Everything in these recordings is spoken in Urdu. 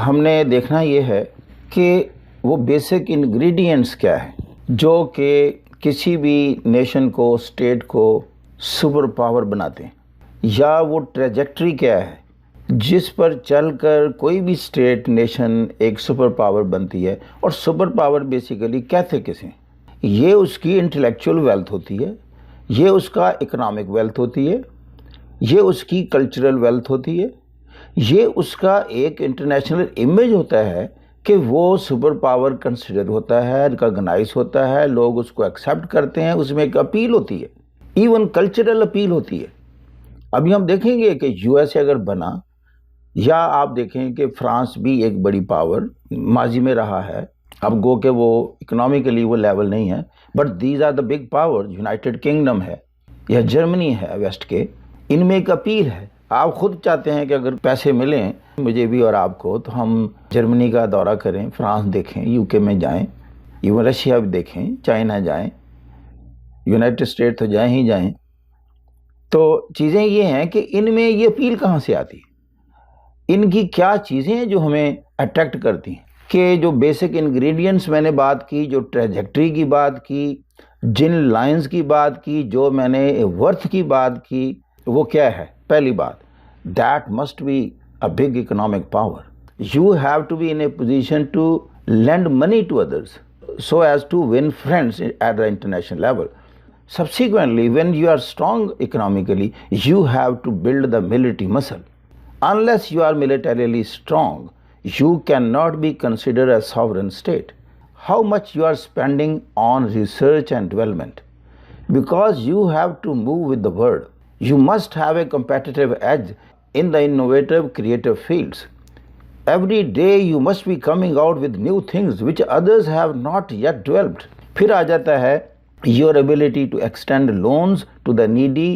ہم نے دیکھنا یہ ہے کہ وہ بیسک انگریڈینٹس کیا ہے جو کہ کسی بھی نیشن کو، اسٹیٹ کو سپر پاور بناتے ہیں، یا وہ ٹریجیکٹری کیا ہے جس پر چل کر کوئی بھی اسٹیٹ، نیشن ایک سپر پاور بنتی ہے۔ اور سپر پاور بیسیکلی کہتے کسے ہیں؟ یہ اس کی انٹلیکچول ویلتھ ہوتی ہے، یہ اس کا اکنامک ویلتھ ہوتی ہے، یہ اس کی کلچرل ویلتھ ہوتی ہے، یہ اس کا ایک انٹرنیشنل امیج ہوتا ہے کہ وہ سپر پاور کنسیڈر ہوتا ہے، ریکگنائز ہوتا ہے، لوگ اس کو ایکسیپٹ کرتے ہیں، اس میں ایک اپیل ہوتی ہے، ایون کلچرل اپیل ہوتی ہے۔ ابھی ہم دیکھیں گے کہ یو ایس اے اگر بنا، یا آپ دیکھیں کہ فرانس بھی ایک بڑی پاور ماضی میں رہا ہے، اب گو کہ وہ اکنامکلی وہ لیول نہیں ہے، but these are the big power. United Kingdom ہے یا جرمنی ہے ویسٹ کے، ان میں ایک اپیل ہے۔ آپ خود چاہتے ہیں کہ اگر پیسے ملیں مجھے بھی اور آپ کو تو ہم جرمنی کا دورہ کریں، فرانس دیکھیں، یو کے میں جائیں، ایون رشیا بھی دیکھیں، چائنا جائیں، یونائٹڈ اسٹیٹ تو جائیں ہی جائیں۔ تو چیزیں یہ ہیں کہ ان میں یہ اپیل کہاں سے آتی ہے، ان کی کیا چیزیں ہیں جو ہمیں اٹریکٹ کرتی ہیں؟ کہ جو بیسک انگریڈینٹس میں نے بات کی، جو ٹریجیکٹری کی بات کی، جن لائنز کی بات کی، جو میں نے ورتھ کی بات کی، وہ کیا ہے؟ پہلی بات، that must be a big economic power. You have to be in a position to lend money to others so as to win friends at the international level. Subsequently, when you are strong economically, you have to build the military muscle. Unless you are militarily strong, you cannot be considered a sovereign state. How much you are spending on research and development? Because you have to move with the world. You must have a competitive edge in the innovative, creative fields. Every day you must be coming out with new things which others have not yet developed. پھر آ جاتا ہے your ability to extend loans to the needy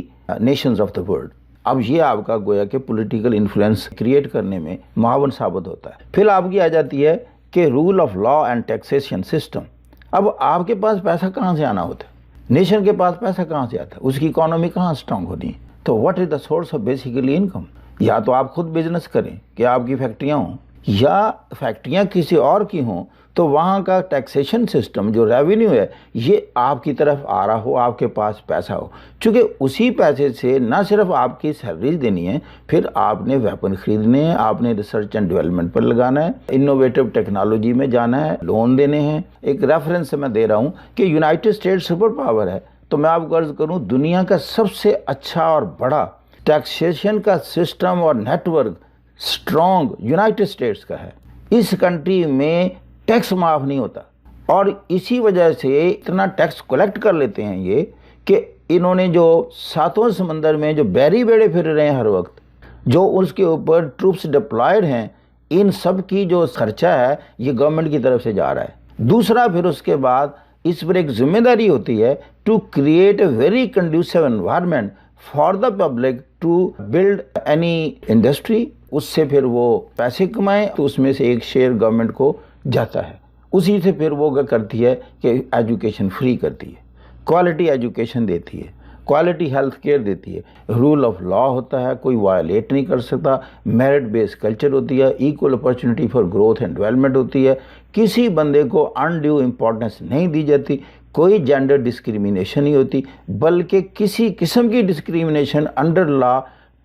nations of the world. اب یہ آپ کا گویا کہ پولیٹیکل انفلوئنس کریٹ کرنے میں معاون ثابت ہوتا ہے۔ پھر آپ کی آ جاتی ہے کہ rule of law and taxation system. اب آپ کے پاس پیسہ کہاں سے آنا ہوتا ہے؟ نیشن کے پاس پیسہ کہاں سے آتا ہے؟ اس کی اکانومی کہاں اسٹرانگ ہونی ہے؟ تو what is the source of basically income? یا تو آپ خود بزنس کریں کہ آپ کی فیکٹریاں ہوں، یا فیکٹریاں کسی اور کی ہوں، تو وہاں کا ٹیکسیشن سسٹم جو ریونیو ہے یہ آپ کی طرف آ رہا ہو، آپ کے پاس پیسہ ہو، چونکہ اسی پیسے سے نہ صرف آپ کی سیلریز دینی ہے، پھر آپ نے ویپن خریدنے ہیں، آپ نے ریسرچ اینڈ ڈیولپمنٹ پر لگانا ہے، انوویٹو ٹیکنالوجی میں جانا ہے، لون دینے ہیں۔ ایک ریفرنس میں دے رہا ہوں کہ یونائٹڈ اسٹیٹ سپر پاور ہے، تو میں آپ کو عرض کروں دنیا کا سب سے اچھا اور بڑا ٹیکسیشن کا سسٹم اور network strong United States کا ہے۔ اس کنٹری میں ٹیکس معاف نہیں ہوتا، اور اسی وجہ سے اتنا ٹیکس کلیکٹ کر لیتے ہیں یہ کہ انہوں نے جو ساتوں سمندر میں جو بحری بیڑے پھر رہے ہیں ہر وقت، جو اس کے اوپر ٹروپس ڈپلائڈ ہیں، ان سب کی جو خرچہ ہے یہ گورنمنٹ کی طرف سے جا رہا ہے۔ دوسرا پھر اس کے بعد اس پر ایک ذمہ داری ہوتی ہے to create a very conducive environment for the public to build any industry. اس سے پھر وہ پیسے کمائیں تو اس میں سے ایک شیئر گورنمنٹ کو جاتا ہے، اسی سے پھر وہ کرتی ہے کہ ایجوکیشن فری کرتی ہے، کوالٹی ایجوکیشن دیتی ہے، کوالٹی ہیلتھ کیئر دیتی ہے، رول آف لا ہوتا ہے، کوئی وائلیٹ نہیں کر سکتا، میرٹ بیس کلچر ہوتی ہے، equal opportunity for growth and development ہوتی ہے، کسی بندے کو انڈیو امپورٹنس نہیں دی جاتی، کوئی جینڈر ڈسکریمنیشن نہیں ہوتی، بلکہ کسی قسم کی ڈسکریمنیشن انڈر لا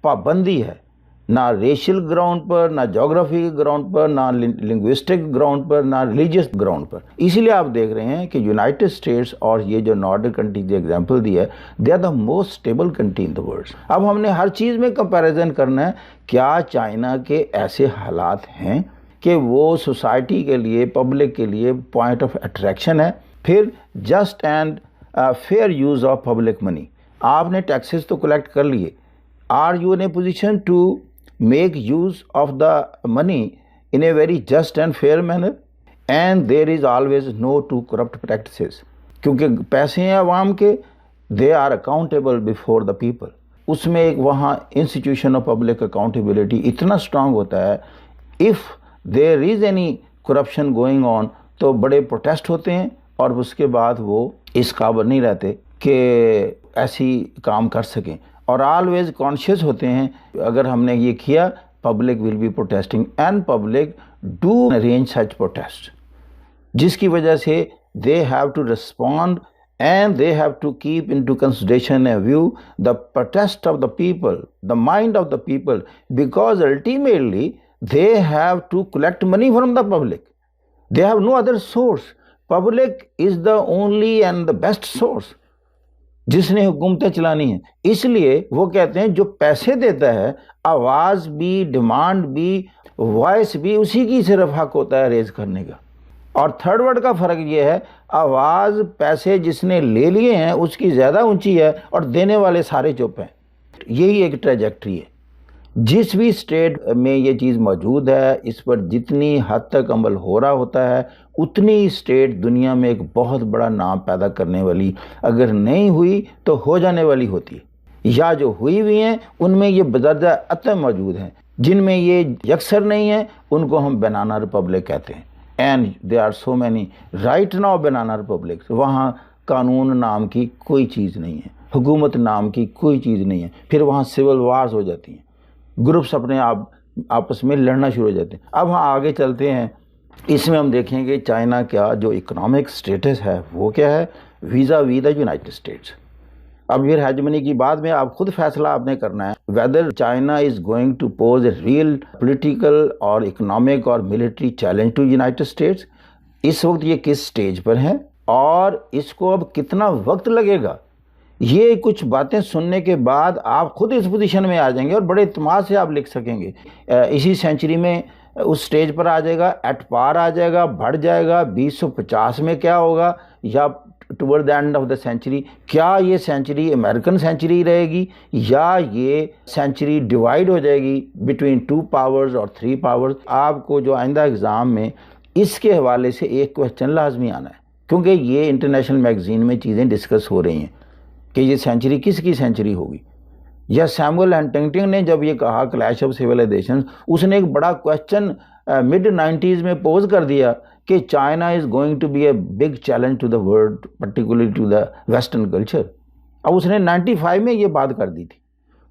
پابندی ہے، نہ ریشل گراؤنڈ پر، نہ جغرافی گراؤنڈ پر، نہ لنگوسٹک گراؤنڈ پر، نہ ریلیجس گراؤنڈ پر۔ اسی لیے آپ دیکھ رہے ہیں کہ یونائٹڈ اسٹیٹس اور یہ جو نارڈر کنٹری کی ایگزامپل دی ہے، they are the most stable country in the world. اب ہم نے ہر چیز میں کمپیریزن کرنا ہے، کیا چائنا کے ایسے حالات ہیں کہ وہ سوسائٹی کے لیے، پبلک کے لیے پوائنٹ آف اٹریکشن ہے؟ پھر just and fair use of public money, آپ نے ٹیکسز تو کلیکٹ کر لیے، are you in a position to make use of the money in a very just and fair manner, and there is always no to corrupt practices. کیونکہ پیسے ہیں عوام کے، they are accountable before the people. اس میں ایک وہاں انسٹیٹیوشن آف پبلک اکاؤنٹیبلٹی اتنا اسٹرانگ ہوتا ہے، if there is any corruption going on تو بڑے پروٹیسٹ ہوتے ہیں، اور اس کے بعد وہ اس قابل نہیں رہتے کہ ایسی کام کر سکیں، اور آلویز کانشیس ہوتے ہیں اگر ہم نے یہ کیا public will be protesting and public do arrange such protests, جس کی وجہ سے they have to respond and they have to keep into consideration and view the protest of the people, the mind of the people, because ultimately they have to collect money from the public. They have no other source. Public is the only and the best source جس نے حکومتیں چلانی ہیں. اس لیے وہ کہتے ہیں جو پیسے دیتا ہے، آواز بھی، ڈیمانڈ بھی، وائس بھی اسی کی صرف حق ہوتا ہے ریز کرنے کا. اور تھرڈ ورڈ کا فرق یہ ہے، آواز پیسے جس نے لے لیے ہیں اس کی زیادہ اونچی ہے اور دینے والے سارے چپ ہیں. یہی ایک ٹریجیکٹری ہے. جس بھی اسٹیٹ میں یہ چیز موجود ہے، اس پر جتنی حد تک عمل ہو رہا ہوتا ہے اتنی اسٹیٹ دنیا میں ایک بہت بڑا نام پیدا کرنے والی، اگر نہیں ہوئی تو ہو جانے والی ہوتی ہے. یا جو ہوئی ہوئی ہیں ان میں یہ بدرجہ عتم موجود ہیں. جن میں یہ یکسر نہیں ہیں ان کو ہم بنانا ریپبلک کہتے ہیں. And they are so many right now banana republic. وہاں قانون نام کی کوئی چیز نہیں ہے، حکومت نام کی کوئی چیز نہیں ہے. پھر وہاں سول وارز ہو جاتی ہیں، گروپس اپنے آپ آپس میں لڑنا شروع ہو جاتے ہیں. اب ہاں آگے چلتے ہیں. اس میں ہم دیکھیں گے چائنا کا جو اکنامک سٹیٹس ہے وہ کیا ہے vis-a-vis the United States. اب پھر ہیجمنی کی بات میں آپ خود فیصلہ آپ نے کرنا ہے whether China is going to pose a real political اور اکنامک اور military challenge to United States. اس وقت یہ کس سٹیج پر ہیں اور اس کو اب کتنا وقت لگے گا. یہ کچھ باتیں سننے کے بعد آپ خود اس پوزیشن میں آ جائیں گے اور بڑے اعتماد سے آپ لکھ سکیں گے. اسی سینچری میں اس سٹیج پر آ جائے گا، ایٹ پار آ جائے گا، بڑھ جائے گا. 2050 میں کیا ہوگا یا toward the end of the century کیا یہ سینچری امریکن سینچری رہے گی یا یہ سینچری ڈیوائیڈ ہو جائے گی بٹوین 2 پاورز اور 3 پاورز. آپ کو جو آئندہ ایگزام میں اس کے حوالے سے ایک کویسچن لازمی آنا ہے کیونکہ یہ انٹرنیشنل میگزین میں چیزیں ڈسکس ہو رہی ہیں کہ یہ سینچری کس کی سینچری ہوگی. یا سیموئل ہنٹنگٹن نے جب یہ کہا کلیش آف سویلائزیشن، اس نے ایک بڑا کویسچن مڈ 90s میں پوز کر دیا کہ China is going to be a big challenge to the world particularly to the western culture. اب اس نے 95 میں یہ بات کر دی تھی.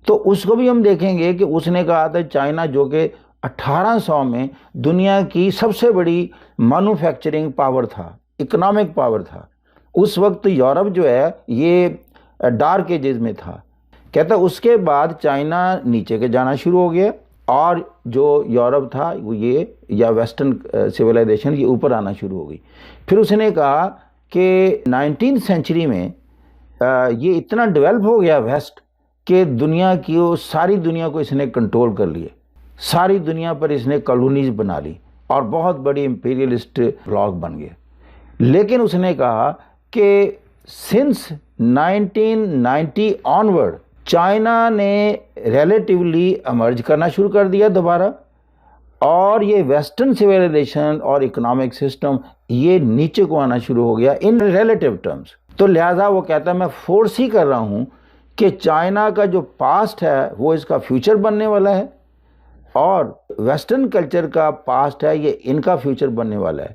تو اس کو بھی ہم دیکھیں گے کہ اس نے کہا تھا چائنا جو کہ 1800 میں دنیا کی سب سے بڑی مینوفیکچرنگ پاور تھا، اکنامک پاور تھا. اس وقت یورپ جو ہے یہ ڈارک ایجز میں تھا. کہتا اس کے بعد چائنا نیچے کے جانا شروع ہو گیا اور جو یورپ تھا وہ یہ یا ویسٹرن سویلائزیشن یہ اوپر آنا شروع ہو گئی. پھر اس نے کہا کہ 19th سینچری میں یہ اتنا ڈیولپ ہو گیا ویسٹ کہ دنیا کی ساری دنیا کو اس نے کنٹرول کر لیا، ساری دنیا پر اس نے کالونیز بنا لی اور بہت بڑی امپیریلسٹ بلاک بن گیا. لیکن اس نے کہا کہ سنس 1990 آنورڈ چائنا نے ریلیٹیولی امرج کرنا شروع کر دیا دوبارہ اور یہ ویسٹرن سویلائزیشن اور اکنامک سسٹم یہ نیچے کو آنا شروع ہو گیا ان ریلیٹیو ٹرمز. تو لہٰذا وہ کہتا ہے میں فورس ہی کر رہا ہوں کہ چائنا کا جو پاسٹ ہے وہ اس کا فیوچر بننے والا ہے اور ویسٹرن کلچر کا پاسٹ ہے یہ ان کا فیوچر بننے والا ہے.